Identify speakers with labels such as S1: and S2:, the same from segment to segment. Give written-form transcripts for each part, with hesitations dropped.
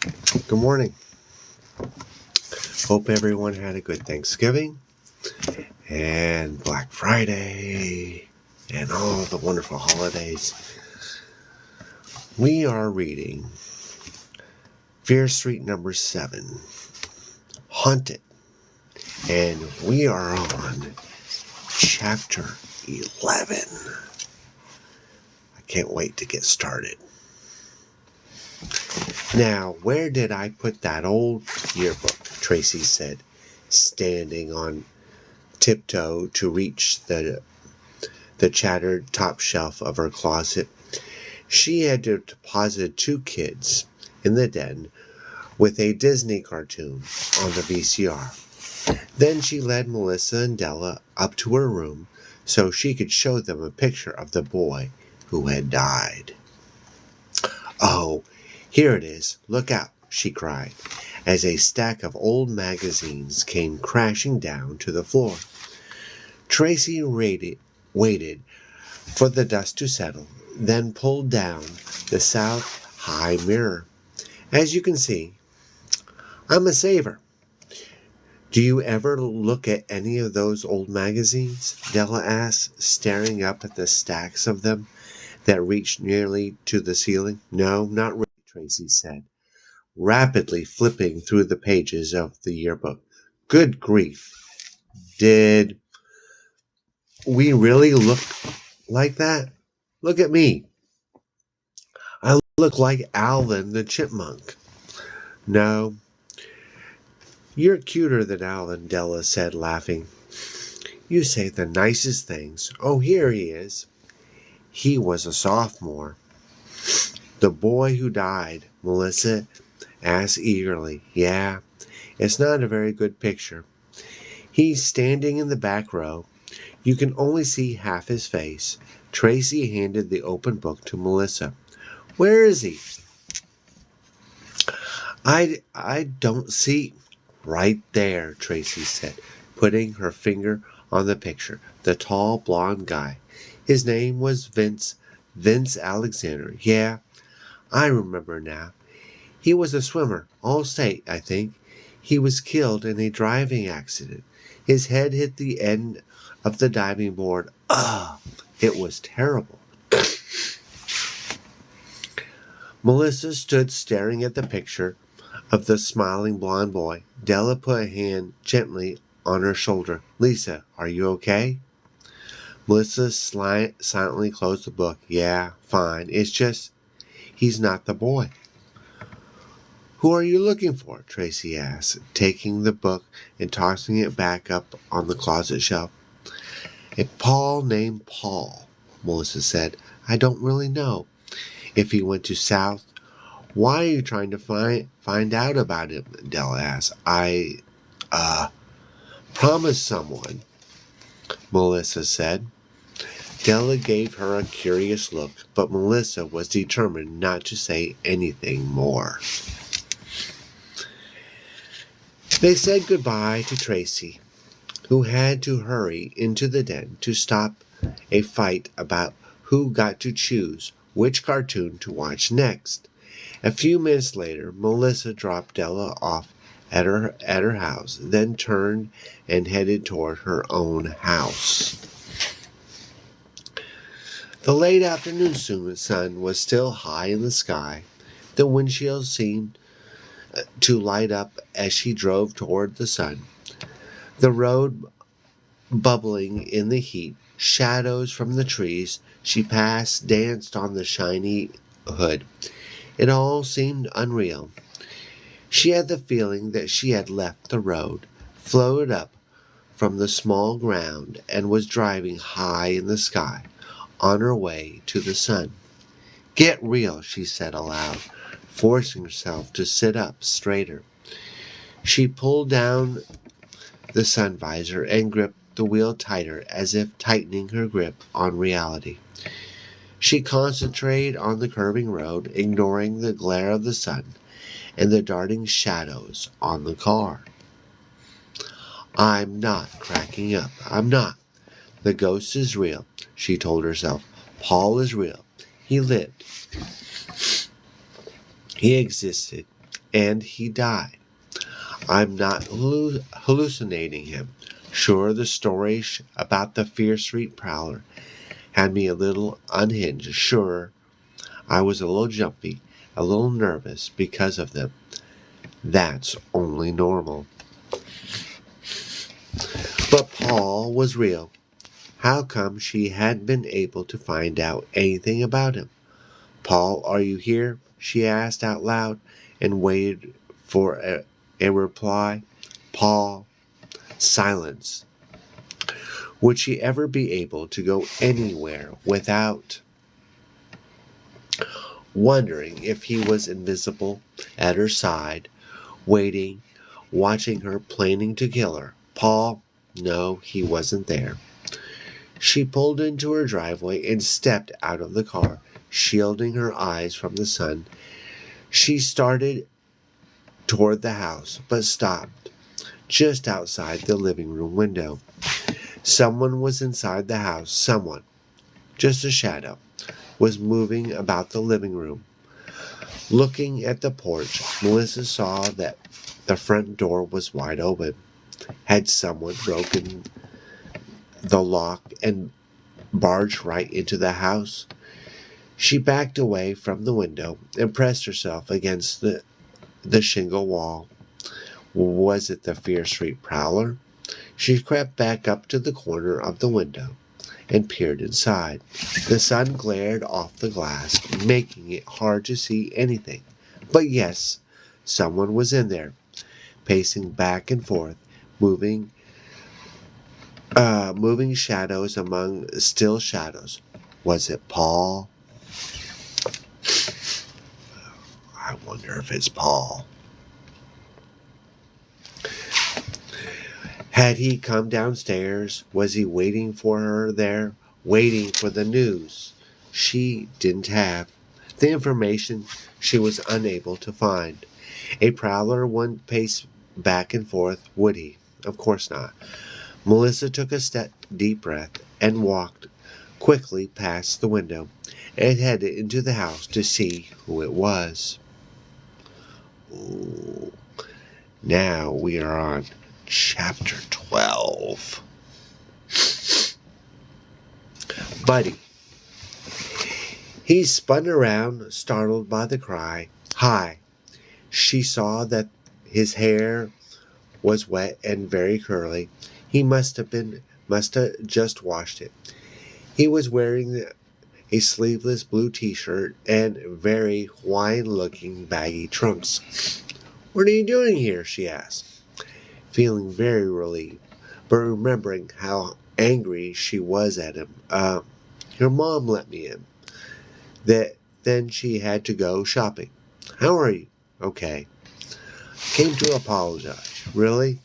S1: Good morning. Hope everyone had a good Thanksgiving and Black Friday and all the wonderful holidays. We are reading Fear Street number 7, Haunted, and we are on chapter 11. I can't wait to get started. Now, where did I put that old yearbook? Tracy said, standing on tiptoe to reach the chattered top shelf of her closet. She had deposited 2 kids in the den with a Disney cartoon on the VCR. Then she led Melissa and Della up to her room so she could show them a picture of the boy who had died. "Oh, here it is. Look out," she cried, as a stack of old magazines came crashing down to the floor. Tracy waited for the dust to settle, then pulled down the south high mirror. "As you can see, I'm a saver. Do you ever look at any of those old magazines?" Della asked, staring up at the stacks of them that reached nearly to the ceiling. "No, not really," Tracy said, rapidly flipping through the pages of the yearbook. "Good grief. Did we really look like that? Look at me. I look like Alvin the Chipmunk." "No, you're cuter than Alvin," Della said, laughing. "You say the nicest things. Oh, here he is." He was a sophomore. "The boy who died?" Melissa asked eagerly. "Yeah, it's not a very good picture. He's standing in the back row. You can only see half his face." Tracy handed the open book to Melissa. "Where is he?" I don't see." "Right there," Tracy said, putting her finger on the picture. "The tall blonde guy. His name was Vince Alexander. Yeah, I remember now. He was a swimmer, all state, I think. He was killed in a driving accident. His head hit the end of the diving board. Ugh, it was terrible." Melissa stood staring at the picture of the smiling blond boy. Della put a hand gently on her shoulder. "Lisa, are you okay?" Melissa silently closed the book. "Yeah, fine. It's just he's not the boy." "Who are you looking for?" Tracy asked, taking the book and tossing it back up on the closet shelf. "A Paul named Paul," Melissa said. "I don't really know if he went to South." "Why are you trying to find out about him?" Della asked. "I promised someone," Melissa said. Della gave her a curious look, but Melissa was determined not to say anything more. They said goodbye to Tracy, who had to hurry into the den to stop a fight about who got to choose which cartoon to watch next. A few minutes later, Melissa dropped Della off at her house, then turned and headed toward her own house. The late afternoon sun was still high in the sky. The windshield seemed to light up as she drove toward the sun. The road bubbling in the heat, shadows from the trees she passed danced on the shiny hood. It all seemed unreal. She had the feeling that she had left the road, floated up from the small ground, and was driving high in the sky, on her way to the sun. "Get real," she said aloud, forcing herself to sit up straighter. She pulled down the sun visor and gripped the wheel tighter, as if tightening her grip on reality. She concentrated on the curving road, ignoring the glare of the sun and the darting shadows on the car. "I'm not cracking up. I'm not. The ghost is real," she told herself. "Paul is real. He lived. He existed. and he died. I'm not hallucinating him. Sure, the story about the Fear Street Prowler had me a little unhinged. Sure, I was a little jumpy, a little nervous because of them. That's only normal. But Paul was real. How come she hadn't been able to find out anything about him? Paul, are you here? She asked out loud and waited for a reply. Paul. Silence. Would she ever be able to go anywhere without wondering if he was invisible at her side, waiting, watching her, planning to kill her? Paul? No, he wasn't there. She pulled into her driveway and stepped out of the car, shielding her eyes from the sun. She started toward the house, but stopped just outside the living room window. Someone was inside the house. Someone, just a shadow, was moving about the living room. Looking at the porch, Melissa saw that the front door was wide open. Had someone broken the lock and barged right into the house? She backed away from the window and pressed herself against the shingle wall. Was it the Fear Street Prowler? She crept back up to the corner of the window and peered inside. The sun glared off the glass, making it hard to see anything. But yes, someone was in there, pacing back and forth, moving shadows among still shadows. Was it Paul? I wonder if it's Paul. Had he come downstairs? Was he waiting for her there? Waiting for the news she didn't have? The information she was unable to find. A prowler wouldn't pace back and forth, would he? Of course not. Melissa took a deep breath and walked quickly past the window and headed into the house to see who it was. Ooh. Now we are on Chapter 12. Buddy. He spun around, startled by the cry. Hi. She saw that his hair was wet and very curly. He must have just washed it. He was wearing a sleeveless blue t-shirt and very Hawaiian-looking baggy trunks. What are you doing here? She asked, feeling very relieved, but remembering how angry she was at him. Your mom let me in. Then she had to go shopping. How are you? Okay. Came to apologize. Really?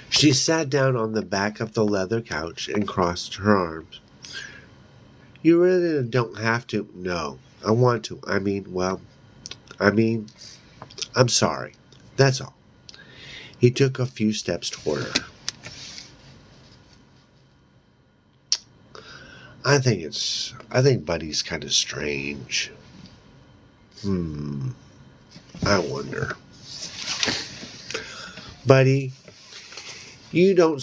S1: She sat down on the back of the leather couch and crossed her arms. You really don't have to. No, I want to. I'm sorry. That's all. He took a few steps toward her. I think Buddy's kind of strange. I wonder. Buddy, you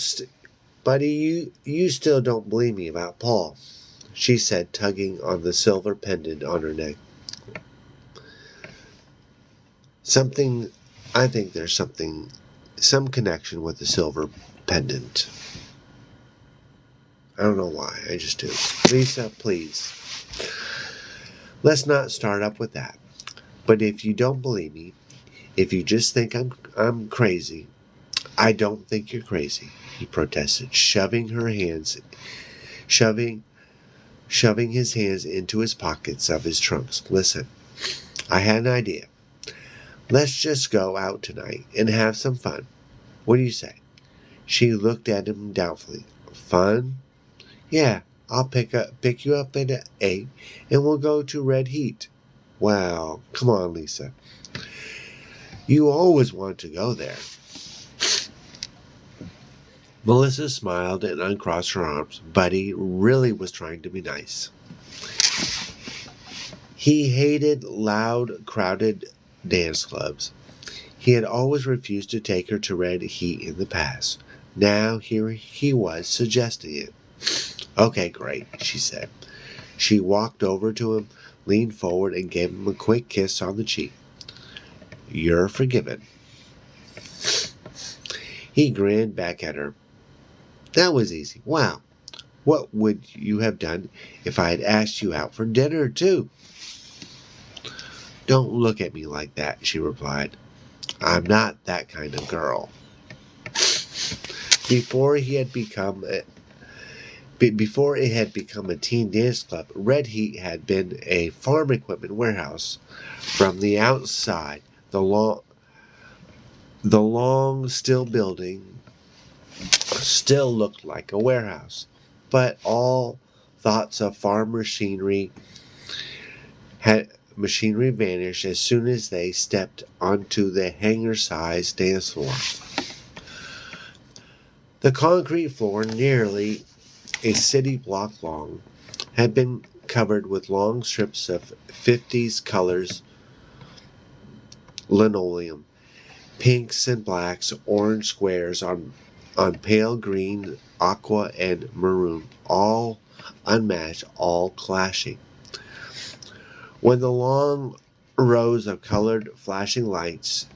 S1: still don't believe me about Paul, she said, tugging on the silver pendant on her neck. I think there's some connection with the silver pendant. I don't know why, I just do. Lisa, please. Let's not start up with that. But if you don't believe me, if you just think I'm crazy, I don't think you're crazy, he protested, shoving his hands into his pockets of his trunks. Listen, I had an idea. Let's just go out tonight and have some fun. What do you say? She looked at him doubtfully. Fun? Yeah, I'll pick you up at 8 and we'll go to Red Heat. Well, come on, Lisa. You always want to go there. Melissa smiled and uncrossed her arms. Buddy really was trying to be nice. He hated loud, crowded dance clubs. He had always refused to take her to Red Heat in the past. Now here he was suggesting it. Okay, great, she said. She walked over to him, leaned forward, and gave him a quick kiss on the cheek. You're forgiven. He grinned back at her. That was easy. Wow. What would you have done if I had asked you out for dinner, too? Don't look at me like that, she replied. I'm not that kind of girl. Before he had become a Before it had become a teen dance club, Red Heat had been a farm equipment warehouse. From the outside, the long steel building still looked like a warehouse, but all thoughts of farm machinery vanished as soon as they stepped onto the hangar-sized dance floor. The concrete floor, nearly a city block long, had been covered with long strips of 50s colors linoleum, pinks and blacks, orange squares on pale green, aqua, and maroon, all unmatched, all clashing. When the long rows of colored flashing lights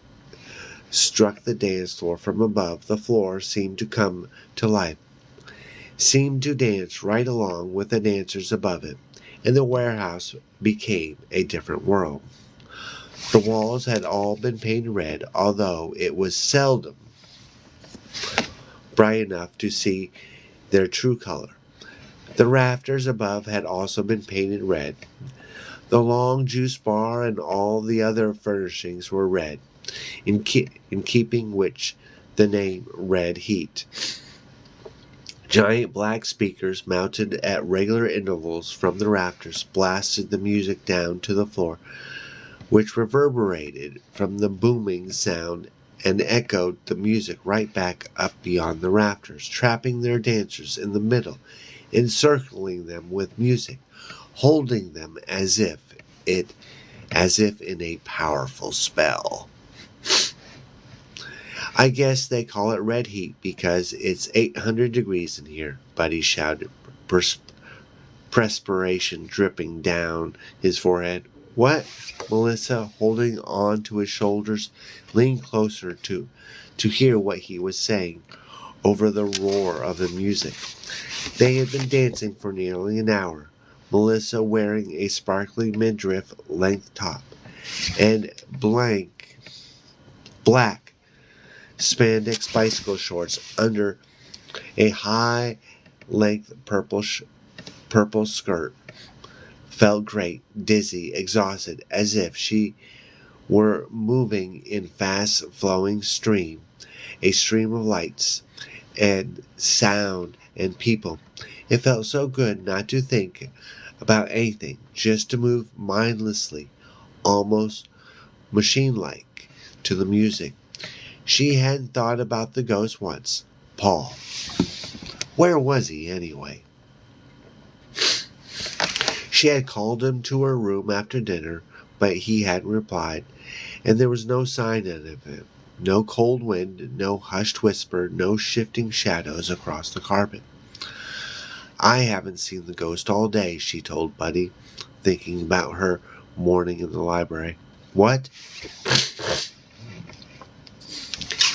S1: struck the dance floor from above, the floor seemed to come to life, seemed to dance right along with the dancers above it, and the warehouse became a different world. The walls had all been painted red, although it was seldom bright enough to see their true color. The rafters above had also been painted red. The long juice bar and all the other furnishings were red, in keeping which the name Red Heat. Giant black speakers mounted at regular intervals from the rafters blasted the music down to the floor, which reverberated from the booming sound and echoed the music right back up beyond the rafters, trapping their dancers in the middle, encircling them with music, holding them as if in a powerful spell. I guess they call it red heat because it's 800 degrees in here, Buddy shouted, perspiration dripping down his forehead. What? Melissa, holding on to his shoulders, leaned closer to hear what he was saying over the roar of the music. They had been dancing for nearly an hour, Melissa wearing a sparkling midriff length top and black spandex bicycle shorts under a high-length purple skirt. Felt great, dizzy, exhausted, as if she were moving in fast-flowing stream, a stream of lights and sound and people. It felt so good not to think about anything, just to move mindlessly, almost machine-like, to the music. She hadn't thought about the ghost once. Paul. Where was he, anyway? She had called him to her room after dinner, but he hadn't replied, and there was no sign of him. No cold wind, no hushed whisper, no shifting shadows across the carpet. I haven't seen the ghost all day, she told Buddy, thinking about her morning in the library. What?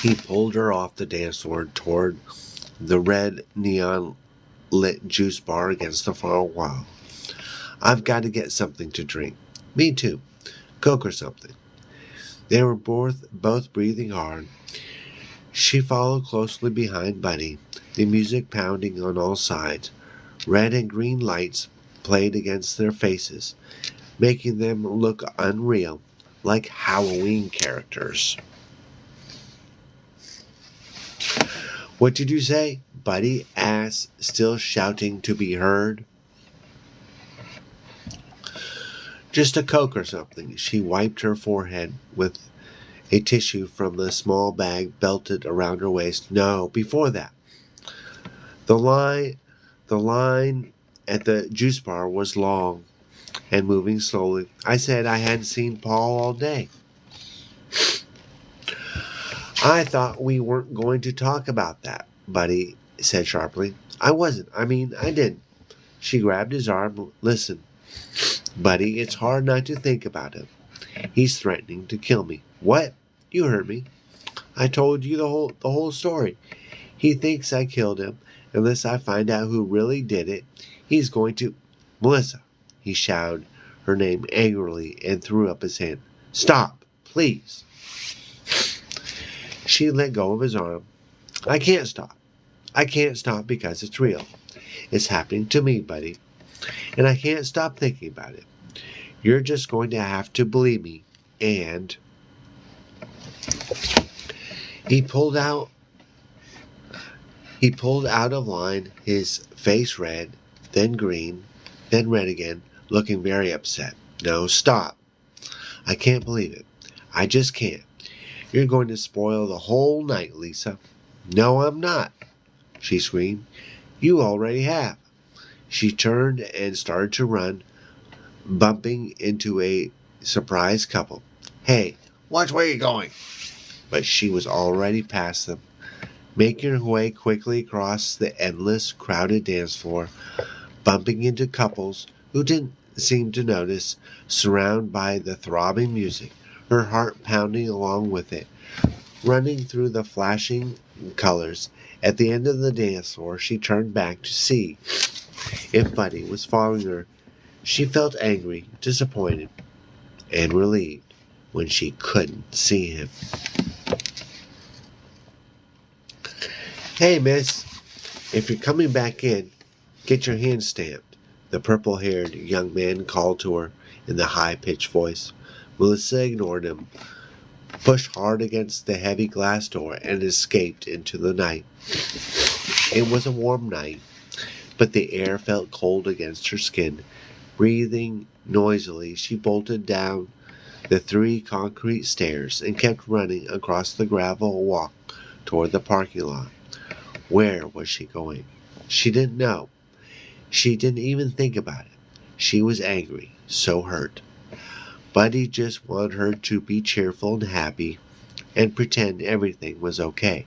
S1: He pulled her off the dance floor toward the red neon-lit juice bar against the far wall. I've got to get something to drink. Me too. Coke or something. They were both breathing hard. She followed closely behind Buddy, the music pounding on all sides. Red and green lights played against their faces, making them look unreal, like Halloween characters. What did you say? Buddy asked, still shouting to be heard. Just a Coke or something. She wiped her forehead with a tissue from the small bag belted around her waist. No, before that. The line at the juice bar was long and moving slowly. I said I hadn't seen Paul all day. I thought we weren't going to talk about that, Buddy said sharply. I wasn't. I didn't. She grabbed his arm. Listen, Buddy, it's hard not to think about him. He's threatening to kill me. What? You heard me. I told you the whole story. He thinks I killed him. Unless I find out who really did it, he's going to... Melissa, he shouted her name angrily and threw up his hand. Stop, please. She let go of his arm. I can't stop. I can't stop because it's real. It's happening to me, Buddy. And I can't stop thinking about it. You're just going to have to believe me. And he pulled out of line, his face red, then green, then red again, looking very upset. No, stop. I can't believe it. I just can't. You're going to spoil the whole night, Lisa. No, I'm not, she screamed. You already have. She turned and started to run, bumping into a surprised couple. Hey, watch where you're going. But she was already past them, making her way quickly across the endless, crowded dance floor, bumping into couples who didn't seem to notice, surrounded by the throbbing music, her heart pounding along with it, running through the flashing colors. At the end of the dance floor, she turned back to see if Buddy was following her. She felt angry, disappointed, and relieved when she couldn't see him. Hey, miss, if you're coming back in, get your hand stamped, the purple-haired young man called to her in the high-pitched voice. Melissa ignored him, pushed hard against the heavy glass door, and escaped into the night. It was a warm night, but the air felt cold against her skin. Breathing noisily, she bolted down the 3 concrete stairs and kept running across the gravel walk toward the parking lot. Where was she going? She didn't know. She didn't even think about it. She was angry, so hurt. Buddy just wanted her to be cheerful and happy and pretend everything was okay.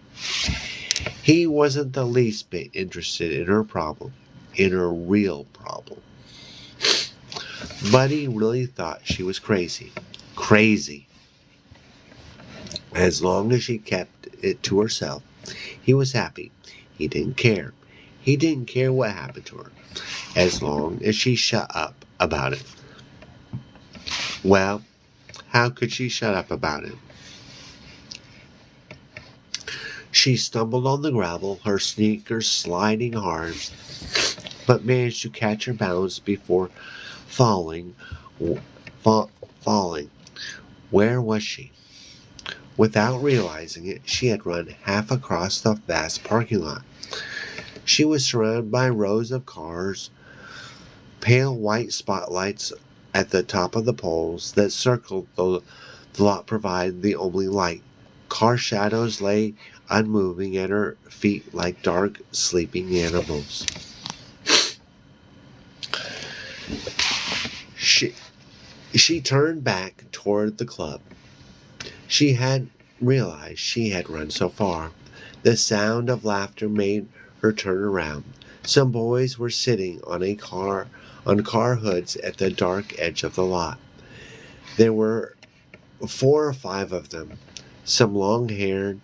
S1: He wasn't the least bit interested in her problem, in her real problem. Buddy really thought she was crazy. Crazy. As long as she kept it to herself, he was happy. He didn't care. He didn't care what happened to her, as long as she shut up about it. Well, how could she shut up about it? She stumbled on the gravel, her sneakers sliding hard, but managed to catch her balance before falling. Where was she? Without realizing it, she had run half across the vast parking lot. She was surrounded by rows of cars, pale white spotlights at the top of the poles that circled the lot provided the only light. Car shadows lay unmoving at her feet like dark, sleeping animals. She turned back toward the club. She hadn't realized she had run so far. The sound of laughter made her turn around. Some boys were sitting on car hoods at the dark edge of the lot. There were 4 or 5 of them, some long-haired,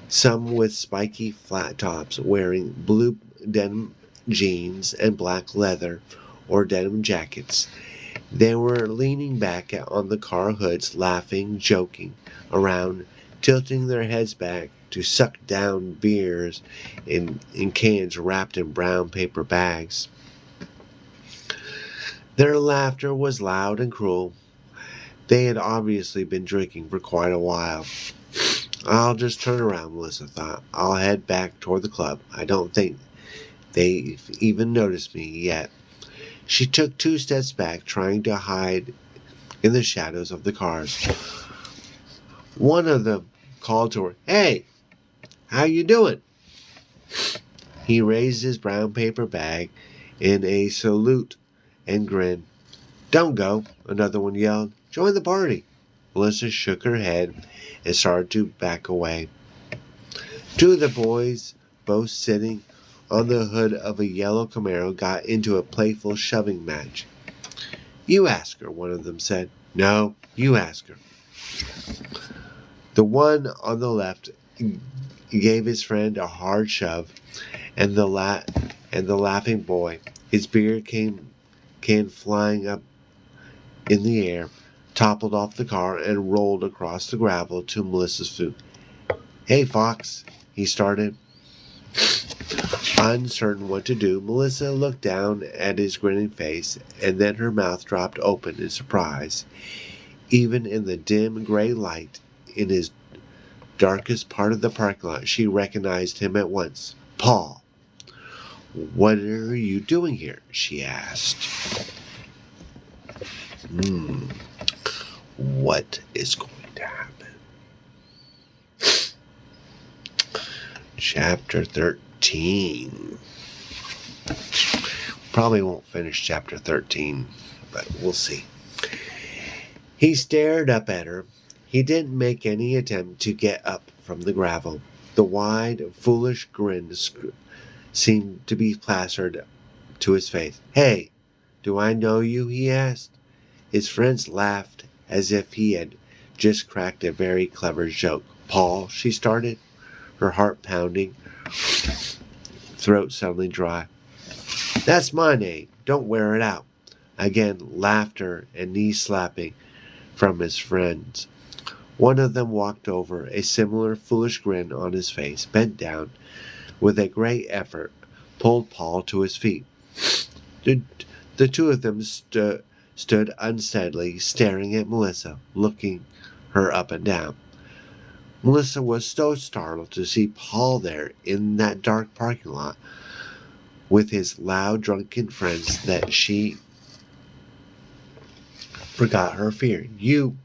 S1: some with spiky flat tops, wearing blue denim jeans and black leather or denim jackets. They were leaning back on the car hoods, laughing, joking around, tilting their heads back to suck down beers in cans wrapped in brown paper bags. Their laughter was loud and cruel. They had obviously been drinking for quite a while. I'll just turn around, Melissa thought. I'll head back toward the club. I don't think they've even noticed me yet. She took 2 steps back, trying to hide in the shadows of the cars. One of them called to her, Hey, how you doing? He raised his brown paper bag in a salute and grinned. Don't go, another one yelled. Join the party. Melissa shook her head and started to back away. Two of the boys, both sitting on the hood of a yellow Camaro, got into a playful shoving match. "You ask her," one of them said. "No, you ask her." The one on the left gave his friend a hard shove, and the laughing boy, his beard came flying up in the air, toppled off the car and rolled across the gravel to Melissa's feet. "Hey, Fox," he started. Uncertain what to do, Melissa looked down at his grinning face, and then her mouth dropped open in surprise. Even in the dim gray light in his darkest part of the parking lot, she recognized him at once. "Paul, what are you doing here?" she asked. What is going to happen? Chapter 13. Probably won't finish chapter 13, but we'll see. He stared up at her. He didn't make any attempt to get up from the gravel. The wide, foolish grin seemed to be plastered to his face. "Hey, do I know you?" he asked. His friends laughed as if he had just cracked a very clever joke. "Paul," she started, her heart pounding, throat suddenly dry. "That's my name. Don't wear it out." Again, laughter and knee slapping from his friends. One of them walked over, a similar foolish grin on his face, bent down, with a great effort, pulled Paul to his feet. The two of them stood unsteadily, staring at Melissa, looking her up and down. Melissa was so startled to see Paul there in that dark parking lot with his loud, drunken friends that she forgot her fear. You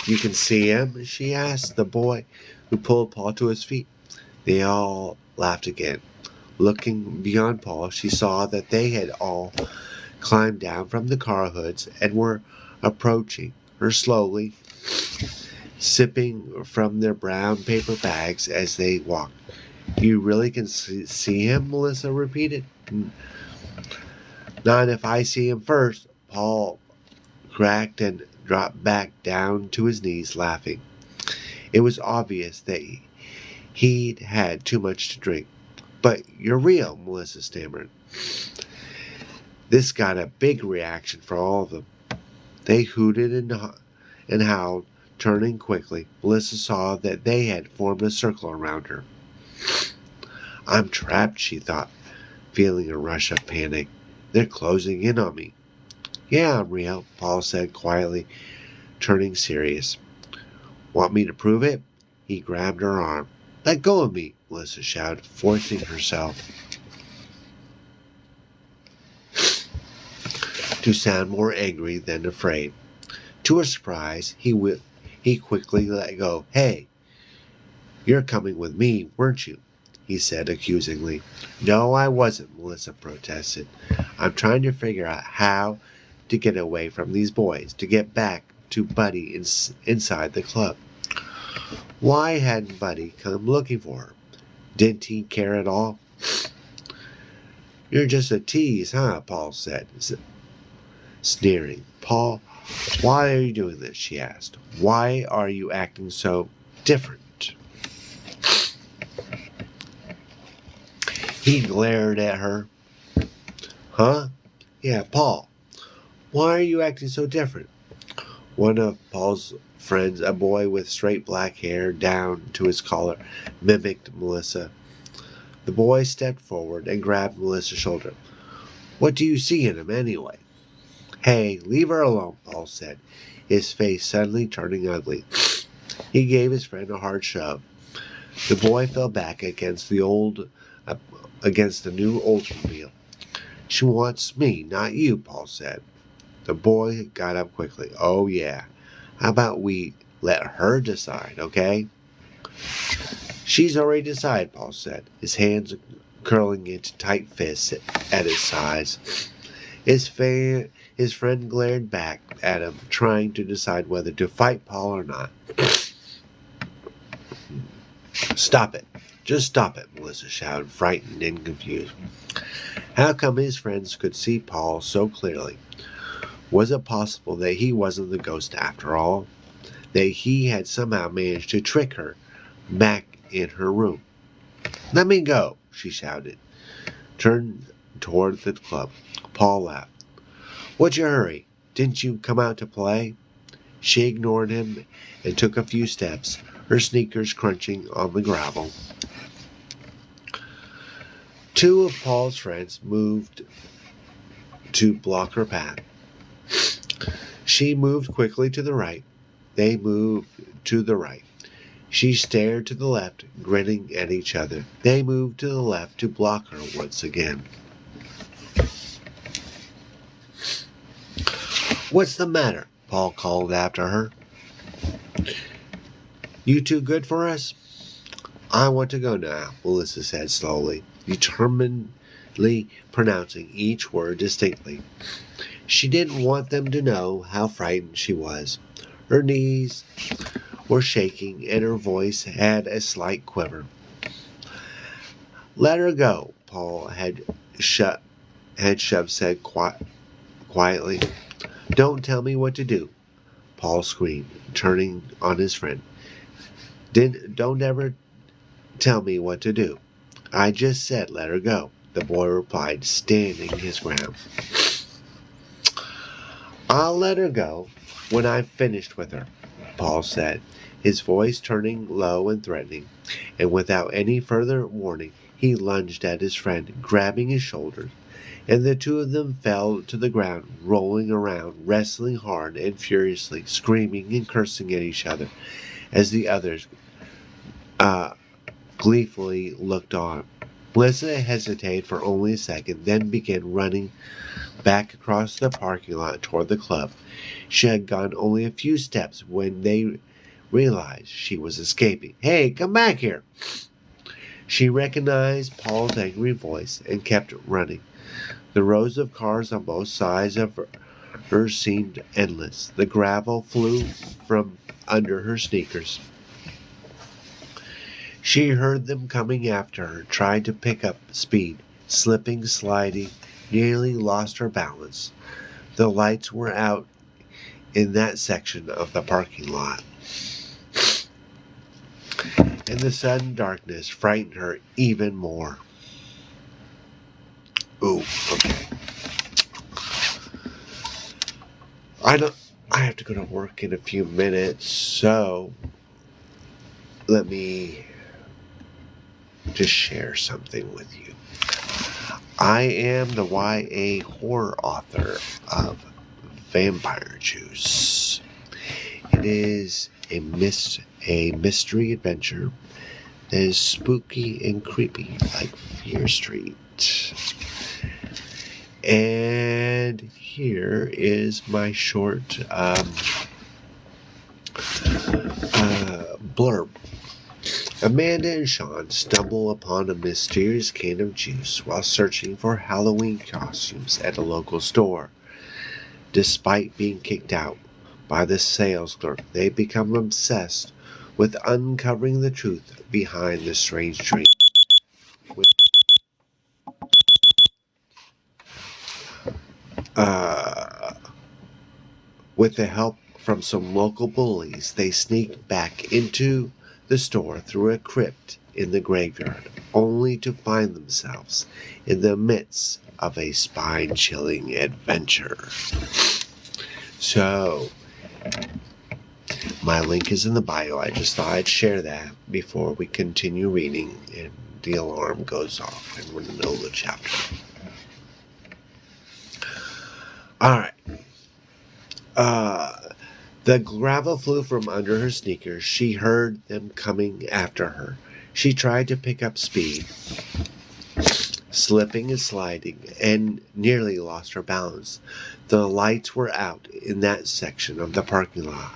S1: can see him?" she asked the boy who pulled Paul to his feet. They all laughed again. Looking beyond Paul, she saw that they had all climbed down from the car hoods and were approaching her slowly, sipping from their brown paper bags as they walked. "You really can see him?" Melissa repeated. "Not if I see him first." Paul cracked and dropped back down to his knees, laughing. It was obvious that he'd had too much to drink. "But you're real," Melissa stammered. This got a big reaction for all of them. They hooted and howled, turning quickly. Melissa saw that they had formed a circle around her. "I'm trapped," she thought, feeling a rush of panic. "They're closing in on me." "Yeah, I'm real," Paul said quietly, turning serious. "Want me to prove it?" He grabbed her arm. "Let go of me," Melissa shouted, forcing herself to sound more angry than afraid. To her surprise, he quickly let go. "Hey, you're coming with me, weren't you?" he said accusingly. "No, I wasn't," Melissa protested. "I'm trying to figure out how to get away from these boys, to get back to Buddy inside the club." Why hadn't Buddy come looking for her? Didn't he care at all? "You're just a tease, huh?" Paul said, sneering. "Paul, why are you doing this?" she asked. "Why are you acting so different?" He glared at her. "Huh? Yeah, Paul, why are you acting so different?" One of Paul's friends, a boy with straight black hair down to his collar, mimicked Melissa. The boy stepped forward and grabbed Melissa's shoulder. "What do you see in him, anyway?" "Hey, leave her alone," Paul said, his face suddenly turning ugly. He gave his friend a hard shove. The boy fell back against the new Oldsmobile. "She wants me, not you," Paul said. The boy got up quickly. "Oh, yeah. How about we let her decide, okay?" "She's already decided," Paul said, his hands curling into tight fists at his sides. His His friend glared back at him, trying to decide whether to fight Paul or not. Stop it. Just stop it, Melissa shouted, frightened and confused. How come his friends could see Paul so clearly? Was it possible that he wasn't the ghost after all? That he had somehow managed to trick her back in her room? Let me go, she shouted, turned toward the club. Paul laughed. What's your hurry? Didn't you come out to play? She ignored him and took a few steps, her sneakers crunching on the gravel. Two of Paul's friends moved to block her path. She moved quickly to the right. They moved to the right. She stared to the left, grinning at each other. They moved to the left to block her once again. What's the matter? Paul called after her. You too good for us? I want to go now, Melissa said slowly, determinedly pronouncing each word distinctly. She didn't want them to know how frightened she was. Her knees were shaking and her voice had a slight quiver. Let her go, Paul had shoved said quietly. Don't tell me what to do, Paul screamed, turning on his friend. Don't ever tell me what to do. I just said let her go, the boy replied, standing his ground. I'll let her go when I've finished with her, Paul said, his voice turning low and threatening, and without any further warning, he lunged at his friend, grabbing his shoulders, and the two of them fell to the ground, rolling around, wrestling hard and furiously, screaming and cursing at each other as the others gleefully looked on. Melissa hesitated for only a second, then began running back across the parking lot toward the club. She had gone only a few steps when they realized she was escaping. Hey, come back here! She recognized Paul's angry voice and kept running. The rows of cars on both sides of her seemed endless. The gravel flew from under her sneakers. She heard them coming after her, tried to pick up speed, slipping, sliding, nearly lost her balance. The lights were out in that section of the parking lot, and the sudden darkness frightened her even more. Ooh, okay. I have to go to work in a few minutes, so let me just share something with you. I am the YA horror author of Vampire Juice. It is a mystery adventure that is spooky and creepy like Fear Street. And here is my short blurb. Amanda and Sean stumble upon a mysterious can of juice while searching for Halloween costumes at a local store. Despite being kicked out by the sales clerk, they become obsessed with uncovering the truth behind the strange drink. With the help from some local bullies, they sneak back into the store through a crypt in the graveyard, only to find themselves in the midst of a spine-chilling adventure. So, my link is in the bio. I just thought I'd share that before we continue reading and the alarm goes off and we're in the middle of the chapter. Alright. The gravel flew from under her sneakers. She heard them coming after her. She tried to pick up speed, slipping and sliding, and nearly lost her balance. The lights were out in that section of the parking lot,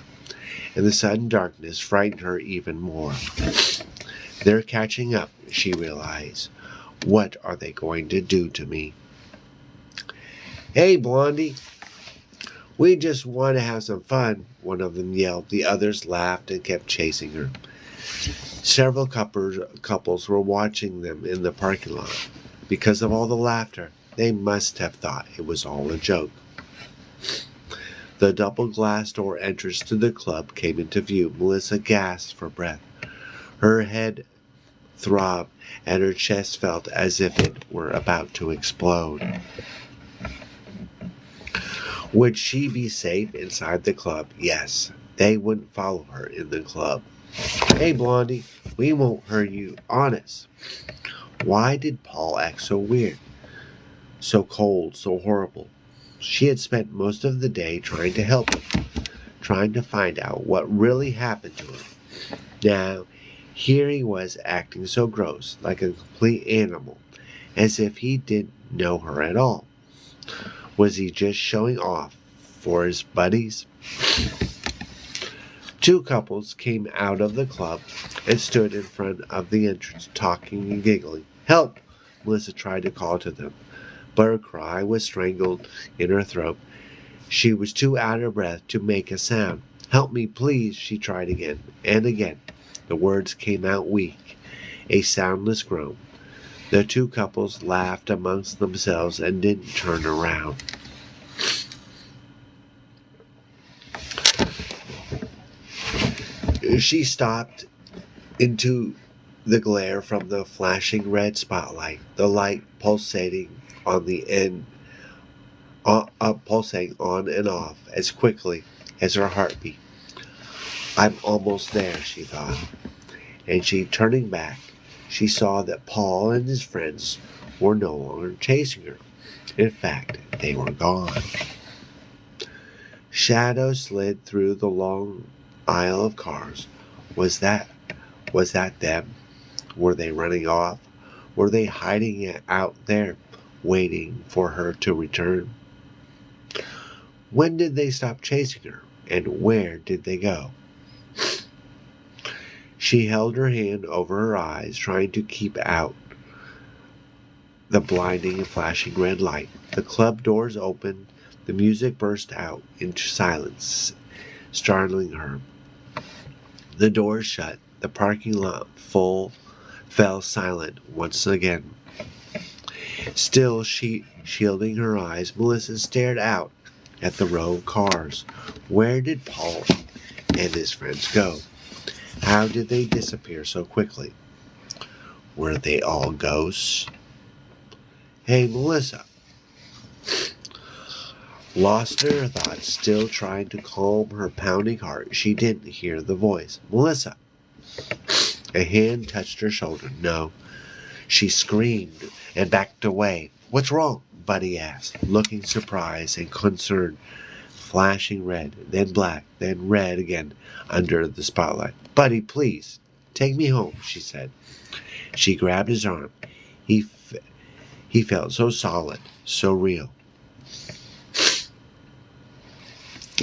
S1: and the sudden darkness frightened her even more. They're catching up, she realized. What are they going to do to me? Hey, Blondie, We just want to have some fun, one of them yelled. The others laughed and kept chasing her. Several couples were watching them in the parking lot. Because of all the laughter, they must have thought it was all a joke. The double glass door entrance to the club came into view. Melissa gasped for breath. Her head throbbed, and her chest felt as if it were about to explode. Would she be safe inside the club? Yes, they wouldn't follow her in the club. Hey, Blondie, we won't hurt you, honest. Why did Paul act so weird? So cold, so horrible. She had spent most of the day trying to help him, trying to find out what really happened to him. Now, here he was acting so gross, like a complete animal, as if he didn't know her at all. Was he just showing off for his buddies? Two couples came out of the club and stood in front of the entrance, talking and giggling. Help! Melissa tried to call to them, but her cry was strangled in her throat. She was too out of breath to make a sound. Help me, please, she tried again and again. The words came out weak, a soundless groan. The two couples laughed amongst themselves and didn't turn around. She stopped into the glare from the flashing red spotlight, the light pulsating on the end, pulsating on and off as quickly as her heartbeat. I'm almost there, she thought, and turning back, she saw that Paul and his friends were no longer chasing her. In fact, they were gone. Shadows slid through the long aisle of cars. Was that them? Were they running off? Were they hiding out there, waiting for her to return? When did they stop chasing her, and where did they go? She held her hand over her eyes, trying to keep out the blinding and flashing red light. The club doors opened. The music burst out into silence, startling her. The doors shut. The parking lot fell silent once again. Still shielding her eyes, Melissa stared out at the row of cars. Where did Paul and his friends go? How did they disappear so quickly? Were they all ghosts? Hey, Melissa. Lost in her thoughts, still trying to calm her pounding heart, she didn't hear the voice. Melissa. A hand touched her shoulder. No. She screamed and backed away. What's wrong? Buddy asked, looking surprised and concerned. Flashing red, then black, then red again under the spotlight. Buddy, please, take me home, she said. She grabbed his arm. He felt so solid, so real.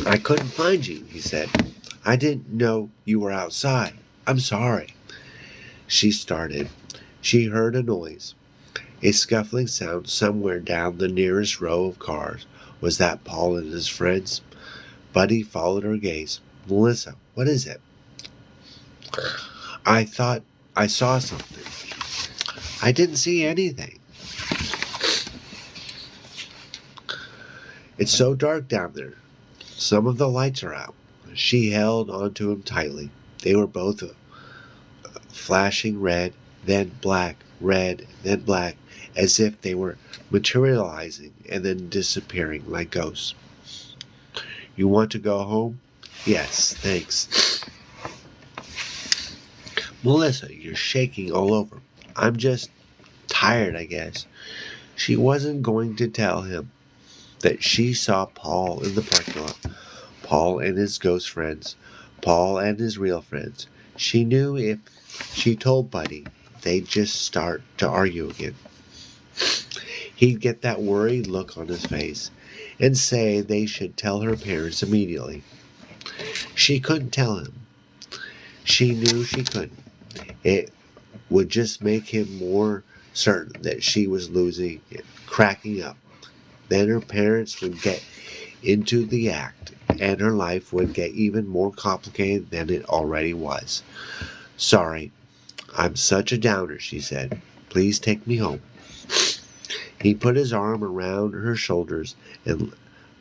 S1: I couldn't find you, he said. I didn't know you were outside. I'm sorry. She started. She heard a noise, a scuffling sound somewhere down the nearest row of cars. Was that Paul and his friends? Buddy followed her gaze. Melissa, what is it? I thought I saw something. I didn't see anything. It's so dark down there. Some of the lights are out. She held onto him tightly. They were both flashing red, then black, red, then black, as if they were materializing and then disappearing like ghosts. You want to go home? Yes, thanks. Melissa, you're shaking all over. I'm just tired, I guess. She wasn't going to tell him that she saw Paul in the parking lot. Paul and his ghost friends. Paul and his real friends. She knew if she told Buddy, they'd just start to argue again. He'd get that worried look on his face and say they should tell her parents immediately. She couldn't tell him. She knew she couldn't. It would just make him more certain that she was losing it, cracking up. Then her parents would get into the act, and her life would get even more complicated than it already was. "Sorry, I'm such a downer," she said. "Please take me home." He put his arm around her shoulders and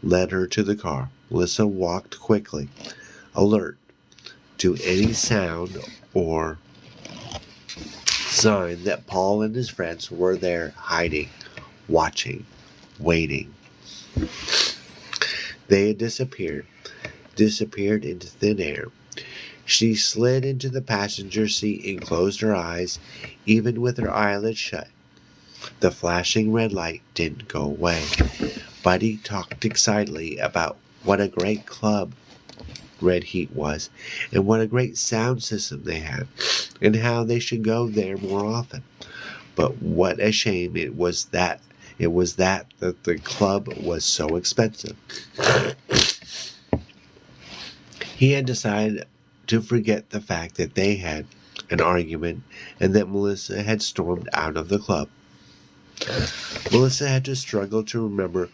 S1: led her to the car. Melissa walked quickly, alert to any sound or sign that Paul and his friends were there, hiding, watching, waiting. They had disappeared into thin air. She slid into the passenger seat and closed her eyes, even with her eyelids shut. The flashing red light didn't go away. Buddy talked excitedly about what a great club Red Heat was, and what a great sound system they had, and how they should go there more often. But what a shame it was that the club was so expensive. He had decided to forget the fact that they had an argument and that Melissa had stormed out of the club. Melissa had to struggle to remember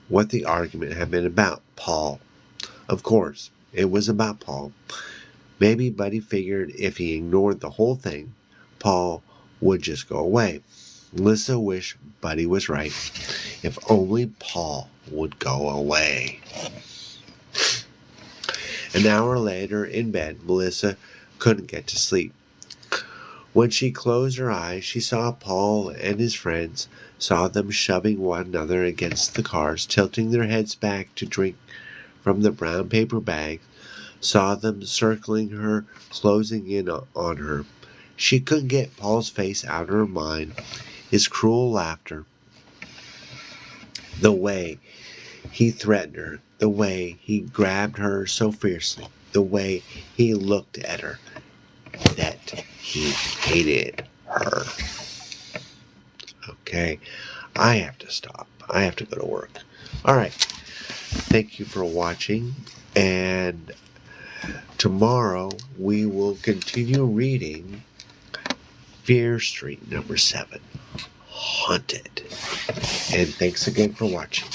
S1: what the argument had been about. Paul. Of course, it was about Paul. Maybe Buddy figured if he ignored the whole thing, Paul would just go away. Melissa wished Buddy was right. If only Paul would go away. An hour later, in bed, Melissa couldn't get to sleep. When she closed her eyes, she saw Paul and his friends, saw them shoving one another against the cars, tilting their heads back to drink from the brown paper bags, saw them circling her, closing in on her. She couldn't get Paul's face out of her mind, his cruel laughter, the way he threatened her, the way he grabbed her so fiercely, the way he looked at her, that he hated her. Okay, I have to stop. I have to go to work. All right. Thank you for watching, and tomorrow we will continue reading Fear Street number 7, Haunted. And thanks again for watching.